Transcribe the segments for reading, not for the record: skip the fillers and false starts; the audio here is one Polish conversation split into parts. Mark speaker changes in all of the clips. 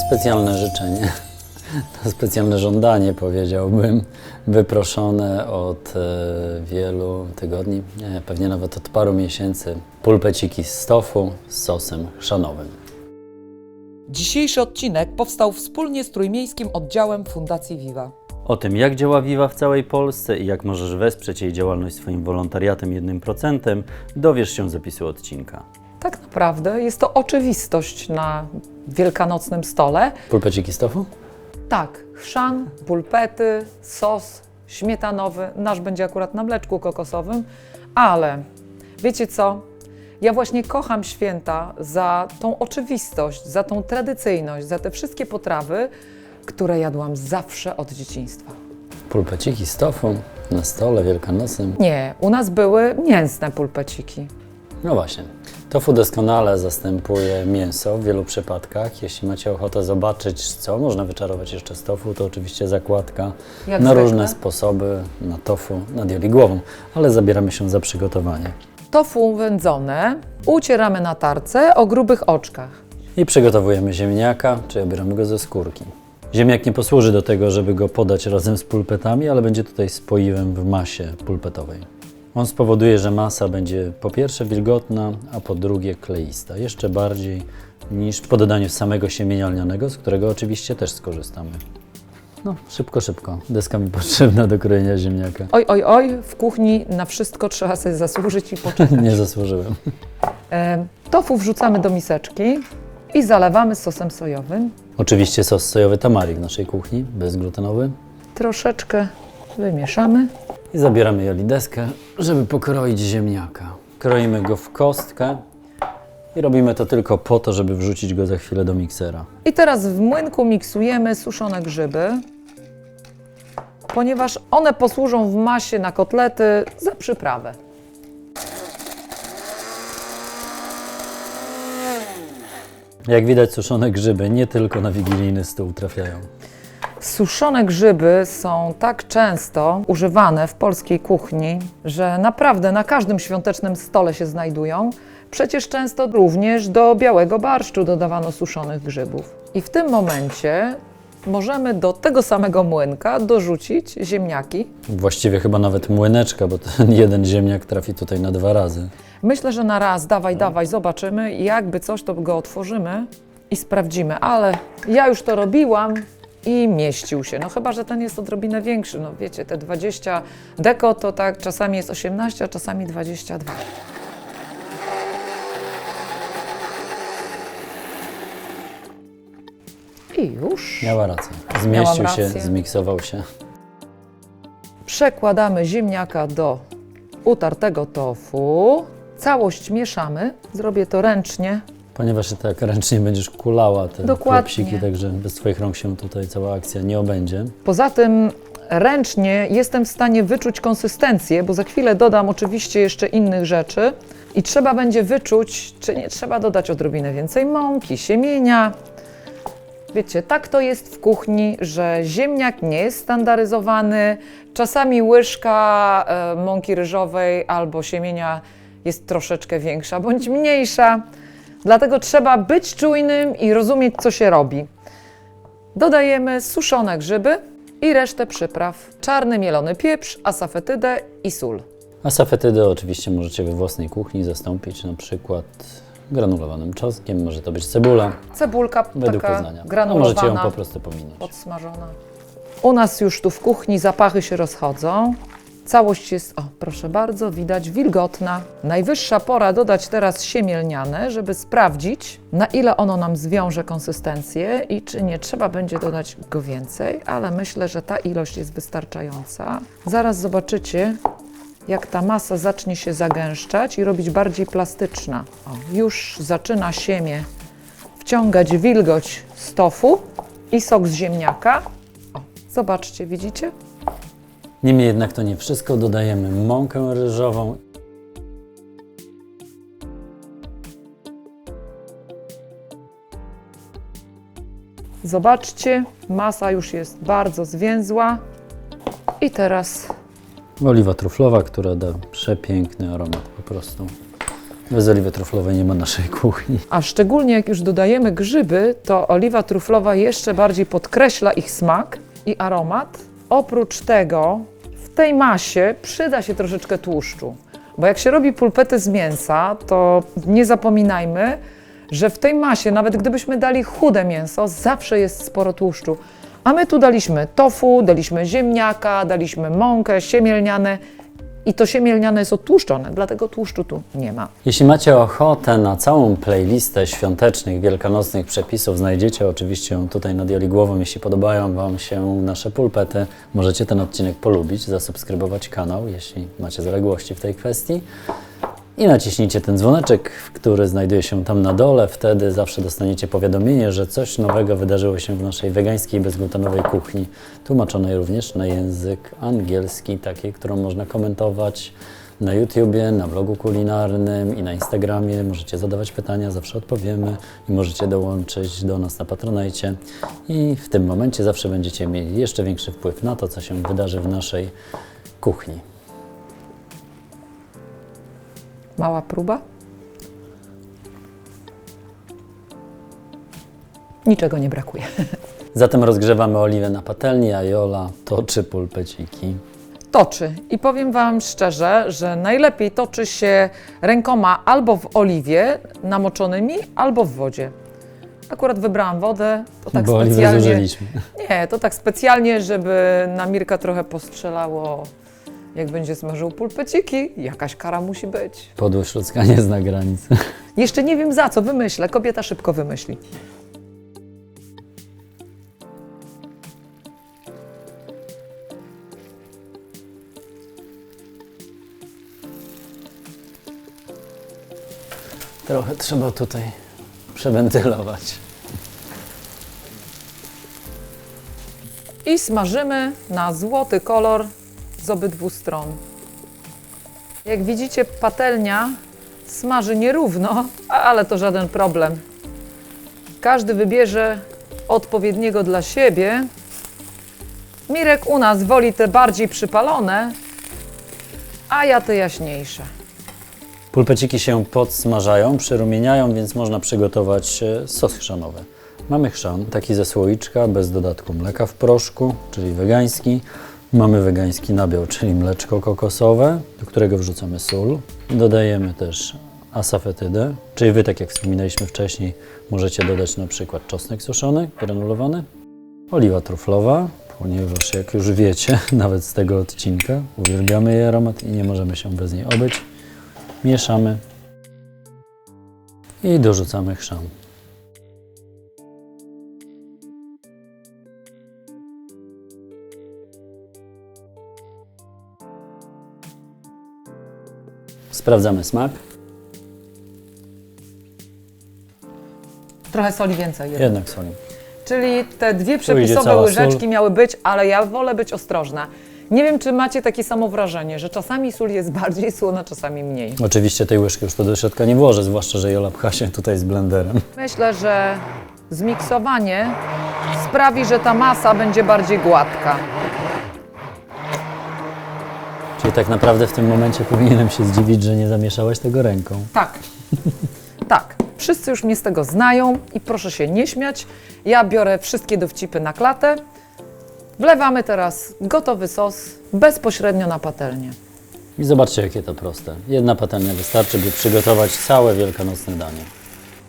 Speaker 1: specjalne życzenie, to specjalne żądanie, powiedziałbym, wyproszone od wielu tygodni, pewnie nawet od paru miesięcy. Pulpeciki z tofu z sosem chrzanowym.
Speaker 2: Dzisiejszy odcinek powstał wspólnie z Trójmiejskim Oddziałem Fundacji Viva.
Speaker 1: O tym, jak działa Viva w całej Polsce i jak możesz wesprzeć jej działalność swoim wolontariatem 1%, dowiesz się z opisu odcinka.
Speaker 2: Tak naprawdę jest to oczywistość na wielkanocnym stole.
Speaker 1: Pulpeciki z tofu?
Speaker 2: Tak, chrzan, pulpety, sos śmietanowy, nasz będzie akurat na mleczku kokosowym, ale wiecie co? Ja właśnie kocham święta za tą oczywistość, za tą tradycyjność, za te wszystkie potrawy, które jadłam zawsze od dzieciństwa.
Speaker 1: Pulpeciki z tofu na stole wielkanocnym.
Speaker 2: Nie, u nas były mięsne pulpeciki.
Speaker 1: No właśnie, tofu doskonale zastępuje mięso w wielu przypadkach. Jeśli macie ochotę zobaczyć, co można wyczarować jeszcze z tofu, to oczywiście zakładka
Speaker 2: Jak
Speaker 1: na
Speaker 2: zwykle.
Speaker 1: różne sposoby na tofu nad głową, ale zabieramy się za przygotowanie.
Speaker 2: Tofu wędzone ucieramy na tarce o grubych oczkach.
Speaker 1: I przygotowujemy ziemniaka, czyli obieramy go ze skórki. Ziemniak nie posłuży do tego, żeby go podać razem z pulpetami, ale będzie tutaj spoiwem w masie pulpetowej. On spowoduje, że masa będzie po pierwsze wilgotna, a po drugie kleista. Jeszcze bardziej niż po dodaniu samego siemienia lnianego, z którego oczywiście też skorzystamy. No, szybko, szybko. Deska mi potrzebna do krojenia ziemniaka.
Speaker 2: Oj, oj, oj, w kuchni na wszystko trzeba sobie zasłużyć i poczekać.
Speaker 1: Nie zasłużyłem.
Speaker 2: Tofu wrzucamy do miseczki i zalewamy sosem sojowym.
Speaker 1: Oczywiście sos sojowy Tamari w naszej kuchni, bezglutenowy.
Speaker 2: Troszeczkę wymieszamy.
Speaker 1: I zabieramy jolideskę, żeby pokroić ziemniaka. Kroimy go w kostkę i robimy to tylko po to, żeby wrzucić go za chwilę do miksera.
Speaker 2: I teraz w młynku miksujemy suszone grzyby, ponieważ one posłużą w masie na kotlety za przyprawę.
Speaker 1: Jak widać, suszone grzyby nie tylko na wigilijny stół trafiają.
Speaker 2: Suszone grzyby są tak często używane w polskiej kuchni, że naprawdę na każdym świątecznym stole się znajdują. Przecież często również do białego barszczu dodawano suszonych grzybów. I w tym momencie możemy do tego samego młynka dorzucić ziemniaki.
Speaker 1: Właściwie chyba nawet młyneczka, bo ten jeden ziemniak trafi tutaj na 2 razy.
Speaker 2: Myślę, że na raz, dawaj, zobaczymy. Jakby coś, to go otworzymy i sprawdzimy. Ale ja już to robiłam i mieścił się. No chyba, że ten jest odrobinę większy. No wiecie, te 20 deko to tak czasami jest 18, a czasami 22. I już.
Speaker 1: Miała rację. Zmieścił
Speaker 2: Miałam
Speaker 1: się,
Speaker 2: rację.
Speaker 1: zmiksował się.
Speaker 2: Przekładamy ziemniaka do utartego tofu. Całość mieszamy. Zrobię to ręcznie.
Speaker 1: Ponieważ tak ręcznie będziesz kulała te
Speaker 2: Dokładnie.
Speaker 1: klopsiki, także bez Twoich rąk się tutaj cała akcja nie obędzie.
Speaker 2: Poza tym ręcznie jestem w stanie wyczuć konsystencję, bo za chwilę dodam oczywiście jeszcze innych rzeczy i trzeba będzie wyczuć, czy nie trzeba dodać odrobinę więcej mąki, siemienia. Wiecie, tak to jest w kuchni, że ziemniak nie jest standaryzowany. Czasami łyżka mąki ryżowej albo siemienia jest troszeczkę większa bądź mniejsza. Dlatego trzeba być czujnym i rozumieć, co się robi. Dodajemy suszone grzyby i resztę przypraw. Czarny mielony pieprz, asafetydę i sól.
Speaker 1: Asafetydę oczywiście możecie we własnej kuchni zastąpić na przykład granulowanym czosnkiem, może to być cebula,
Speaker 2: Cebulka
Speaker 1: według
Speaker 2: taka
Speaker 1: Poznania. A możecie
Speaker 2: granulowana,
Speaker 1: ją po prostu pominąć.
Speaker 2: podsmażona. U nas już tu w kuchni zapachy się rozchodzą. Całość jest, o proszę bardzo, widać wilgotna. Najwyższa pora dodać teraz siemię lniane, żeby sprawdzić, na ile ono nam zwiąże konsystencję i czy nie trzeba będzie dodać go więcej, ale myślę, że ta ilość jest wystarczająca. Zaraz zobaczycie, jak ta masa zacznie się zagęszczać i robić bardziej plastyczna. O, już zaczyna siemię wciągać wilgoć z tofu i sok z ziemniaka. O, zobaczcie, widzicie?
Speaker 1: Niemniej jednak to nie wszystko, dodajemy mąkę ryżową.
Speaker 2: Zobaczcie, masa już jest bardzo zwięzła i teraz
Speaker 1: Oliwa truflowa, która da przepiękny aromat po prostu. Bez oliwy truflowej nie ma naszej kuchni.
Speaker 2: A szczególnie jak już dodajemy grzyby, to oliwa truflowa jeszcze bardziej podkreśla ich smak i aromat. Oprócz tego w tej masie przyda się troszeczkę tłuszczu, bo jak się robi pulpety z mięsa, to nie zapominajmy, że w tej masie, nawet gdybyśmy dali chude mięso, zawsze jest sporo tłuszczu. A my tu daliśmy tofu, daliśmy ziemniaka, daliśmy mąkę, siemię lniane i to siemię lniane jest odtłuszczone, dlatego tłuszczu tu nie ma.
Speaker 1: Jeśli macie ochotę na całą playlistę świątecznych, wielkanocnych przepisów, znajdziecie oczywiście ją tutaj nad Joli głową. Jeśli podobają Wam się nasze pulpety, możecie ten odcinek polubić, zasubskrybować kanał, jeśli macie zaległości w tej kwestii. I naciśnijcie ten dzwoneczek, który znajduje się tam na dole. Wtedy zawsze dostaniecie powiadomienie, że coś nowego wydarzyło się w naszej wegańskiej, bezglutenowej kuchni, tłumaczonej również na język angielski, takiej, którą można komentować na YouTubie, na blogu kulinarnym i na Instagramie. Możecie zadawać pytania, zawsze odpowiemy i możecie dołączyć do nas na Patronite. I w tym momencie zawsze będziecie mieli jeszcze większy wpływ na to, co się wydarzy w naszej kuchni.
Speaker 2: Mała próba. Niczego nie brakuje.
Speaker 1: Zatem rozgrzewamy oliwę na patelni, a Jola toczy pulpeciki.
Speaker 2: Toczy. I powiem Wam szczerze, że najlepiej toczy się rękoma albo w oliwie namoczonymi, albo w wodzie. Akurat wybrałam wodę, to tak
Speaker 1: Bo oliwę
Speaker 2: specjalnie.
Speaker 1: zużyliśmy.
Speaker 2: Nie, to tak specjalnie, żeby na Mirka trochę postrzelało, jak będzie smażył pulpeciki. Jakaś kara musi być.
Speaker 1: Podłe szluckanie zna granic.
Speaker 2: Jeszcze nie wiem za co, wymyślę. Kobieta szybko wymyśli.
Speaker 1: Trochę trzeba tutaj przewentylować.
Speaker 2: I smażymy na złoty kolor z obydwu stron. Jak widzicie, patelnia smaży nierówno, ale to żaden problem. Każdy wybierze odpowiedniego dla siebie. Mirek u nas woli te bardziej przypalone, a ja te jaśniejsze.
Speaker 1: Pulpeciki się podsmażają, przyrumieniają, więc można przygotować sos chrzanowy. Mamy chrzan, taki ze słoiczka, bez dodatku mleka w proszku, czyli wegański. Mamy wegański nabiał, czyli mleczko kokosowe, do którego wrzucamy sól. Dodajemy też asafetydę, czyli Wy, tak jak wspominaliśmy wcześniej, możecie dodać na przykład czosnek suszony, granulowany, oliwa truflowa, ponieważ jak już wiecie, nawet z tego odcinka, uwielbiamy jej aromat i nie możemy się bez niej obyć. Mieszamy i dorzucamy chrzan. Sprawdzamy smak.
Speaker 2: Trochę soli więcej.
Speaker 1: Jednak soli.
Speaker 2: Czyli te dwie
Speaker 1: idzie
Speaker 2: przepisowe
Speaker 1: cała
Speaker 2: łyżeczki
Speaker 1: sól.
Speaker 2: miały być, ale ja wolę być ostrożna. Nie wiem, czy macie takie samo wrażenie, że czasami sól jest bardziej słona, czasami mniej.
Speaker 1: Oczywiście tej łyżki już tu do środka nie włożę, zwłaszcza, że Jola pcha się tutaj z blenderem.
Speaker 2: Myślę, że zmiksowanie sprawi, że ta masa będzie bardziej gładka.
Speaker 1: Czyli tak naprawdę w tym momencie powinienem się zdziwić, że nie zamieszałaś tego ręką.
Speaker 2: Tak, tak. Wszyscy już mnie z tego znają i proszę się nie śmiać. Ja biorę wszystkie dowcipy na klatę. Wlewamy teraz gotowy sos bezpośrednio na patelnię.
Speaker 1: I zobaczcie, jakie to proste. Jedna patelnia wystarczy, by przygotować całe wielkanocne danie.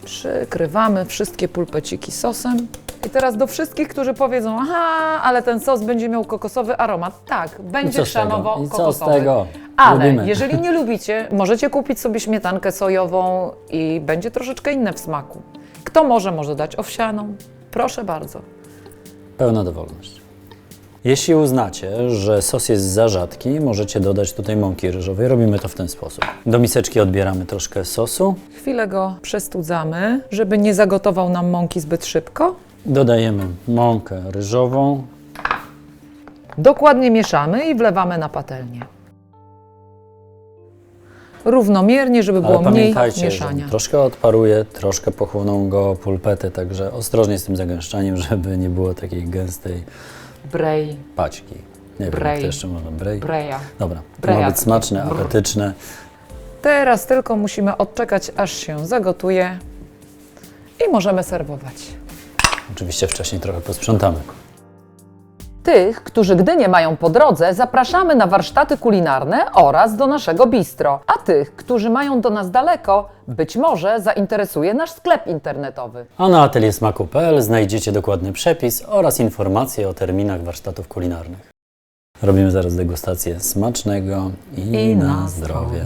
Speaker 2: Przykrywamy wszystkie pulpeciki sosem. I teraz do wszystkich, którzy powiedzą, aha, ale ten sos będzie miał kokosowy aromat. Tak,
Speaker 1: I
Speaker 2: będzie
Speaker 1: co z tego? I co z
Speaker 2: chrzanowo-kokosowy.
Speaker 1: tego?
Speaker 2: Ale
Speaker 1: Lubimy.
Speaker 2: jeżeli nie lubicie, możecie kupić sobie śmietankę sojową i będzie troszeczkę inne w smaku. Kto może dać owsianą. Proszę bardzo.
Speaker 1: Pełna dowolność. Jeśli uznacie, że sos jest za rzadki, możecie dodać tutaj mąki ryżowej. Robimy to w ten sposób. Do miseczki odbieramy troszkę sosu.
Speaker 2: Chwilę go przestudzamy, żeby nie zagotował nam mąki zbyt szybko.
Speaker 1: Dodajemy mąkę ryżową.
Speaker 2: Dokładnie mieszamy i wlewamy na patelnię. Równomiernie, żeby
Speaker 1: Ale
Speaker 2: było mniej
Speaker 1: pamiętajcie,
Speaker 2: mieszania.
Speaker 1: że troszkę odparuje, troszkę pochłoną go pulpety, także ostrożnie z tym zagęszczaniem, żeby nie było takiej gęstej
Speaker 2: Brej,
Speaker 1: paćki. Nie wiem,
Speaker 2: Brej.
Speaker 1: jak to jeszcze można. Brej.
Speaker 2: breja.
Speaker 1: Dobra, to
Speaker 2: Breja
Speaker 1: ma być
Speaker 2: takie.
Speaker 1: smaczne,
Speaker 2: Brr.
Speaker 1: apetyczne.
Speaker 2: Teraz tylko musimy odczekać, aż się zagotuje i możemy serwować.
Speaker 1: Oczywiście wcześniej trochę posprzątamy.
Speaker 2: Tych, którzy Gdynię mają po drodze, zapraszamy na warsztaty kulinarne oraz do naszego bistro. A tych, którzy mają do nas daleko, być może zainteresuje nasz sklep internetowy.
Speaker 1: A na ateliersmaku.pl znajdziecie dokładny przepis oraz informacje o terminach warsztatów kulinarnych. Robimy zaraz degustację smacznego i na zdrowie.